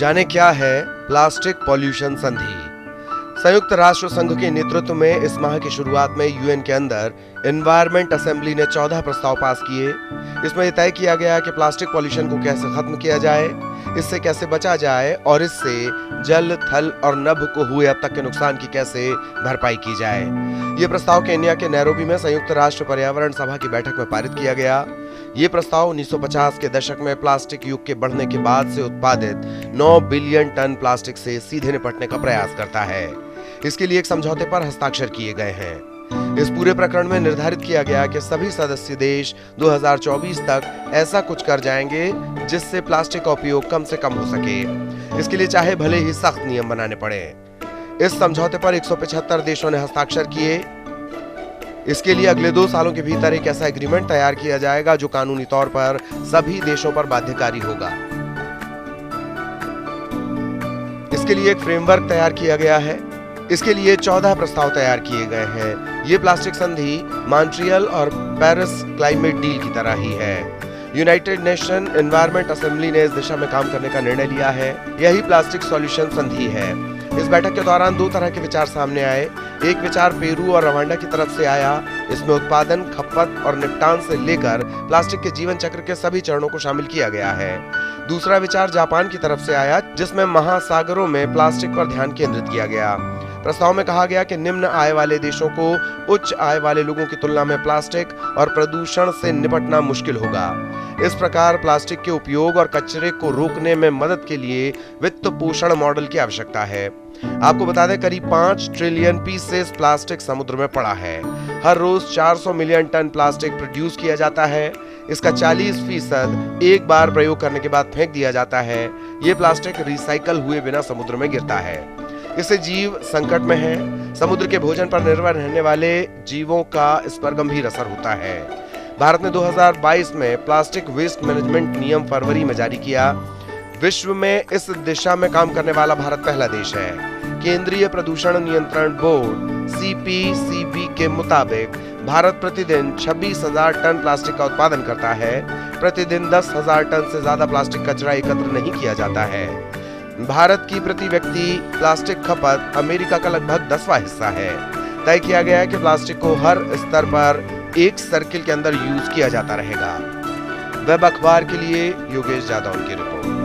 जाने क्या है प्लास्टिक पॉल्यूशन संधि। संयुक्त राष्ट्र संघ के नेतृत्व में इस माह की शुरुआत में यूएन के अंदर एनवायरमेंट असेंबली ने 14 प्रस्ताव पास किए। इसमें यह तय किया गया कि प्लास्टिक पॉल्यूशन को कैसे खत्म किया जाए, इससे कैसे बचा जाए और इससे जल, थल और नभ को हुए अब तक के नुकसान की कैसे भरपाई की जाए। ये प्रस्ताव केन्या के नैरोबी में संयुक्त राष्ट्र पर्यावरण सभा की बैठक में पारित किया गया। ये प्रस्ताव 1950 के दशक में प्लास्टिक युग के बढ़ने के बाद से उत्पादित 9 बिलियन टन प्लास्टिक से सीधे निपटने का प्रयास करता है। इसके लिए एक समझौते पर हस्ताक्षर किए गए हैं। इस पूरे प्रकरण में निर्धारित किया गया कि सभी सदस्य देश 2024 तक ऐसा कुछ कर जाएंगे जिससे प्लास्टिक का उपयोग कम से कम हो सके। इसके लिए चाहे भले ही सख्त नियम बनाने पड़े। इस समझौते पर 175 देशों ने हस्ताक्षर किए। इसके लिए अगले 2 सालों के भीतर एक ऐसा एग्रीमेंट तैयार किया जाएगा जो कानूनी तौर पर सभी देशों पर बाध्यकारी होगा। इसके लिए एक फ्रेमवर्क तैयार किया गया है। इसके लिए 14 प्रस्ताव तैयार किए गए हैं। ये प्लास्टिक संधि मॉन्ट्रियल और पेरिस क्लाइमेट डील की तरह ही है। यूनाइटेड नेशन एनवायरमेंट असेंबली ने इस दिशा में काम करने का निर्णय लिया है। यही प्लास्टिक सॉल्यूशन संधि है। इस बैठक के दौरान 2 तरह के विचार सामने आए। एक विचार पेरू और रवांडा की तरफ से आया। इसमें उत्पादन, खपत और निपटान से लेकर प्लास्टिक के जीवन चक्र के सभी चरणों को शामिल किया गया है। दूसरा विचार जापान की तरफ से आया, जिसमें महासागरों में प्लास्टिक पर ध्यान केंद्रित किया गया। प्रस्ताव में कहा गया कि निम्न आय वाले देशों को उच्च आय वाले लोगों की तुलना में प्लास्टिक और प्रदूषण से निपटना मुश्किल होगा। इस प्रकार प्लास्टिक के उपयोग और कचरे को रोकने में मदद के लिए वित्त पोषण मॉडल की आवश्यकता है। आपको बता दें, करीब 5 ट्रिलियन पीसेस प्लास्टिक समुद्र में पड़ा है। हर रोज 400 मिलियन टन प्लास्टिक प्रोड्यूस किया जाता है। इसका 40% एक बार प्रयोग करने के बाद फेंक दिया जाता है। ये प्लास्टिक रिसाइकल हुए बिना समुद्र में गिरता है। इससे जीव संकट में है। समुद्र के भोजन पर निर्भर रहने वाले जीवों का इस पर गंभीर असर होता है। भारत ने 2022 में प्लास्टिक वेस्ट मैनेजमेंट नियम फरवरी में जारी किया। विश्व में इस दिशा में काम करने वाला भारत पहला देश है। केंद्रीय प्रदूषण नियंत्रण बोर्ड सीपीसीबी के मुताबिक भारत प्रतिदिन 26,000 टन प्लास्टिक का उत्पादन करता है। प्रतिदिन 10,000 टन से ज्यादा प्लास्टिक कचरा एकत्र नहीं किया जाता है। भारत की प्रति व्यक्ति प्लास्टिक खपत अमेरिका का लगभग 10वां हिस्सा है। तय किया गया है कि प्लास्टिक को हर स्तर पर एक सर्किल के अंदर यूज किया जाता रहेगा। वेब अखबार के लिए योगेश जादव की रिपोर्ट।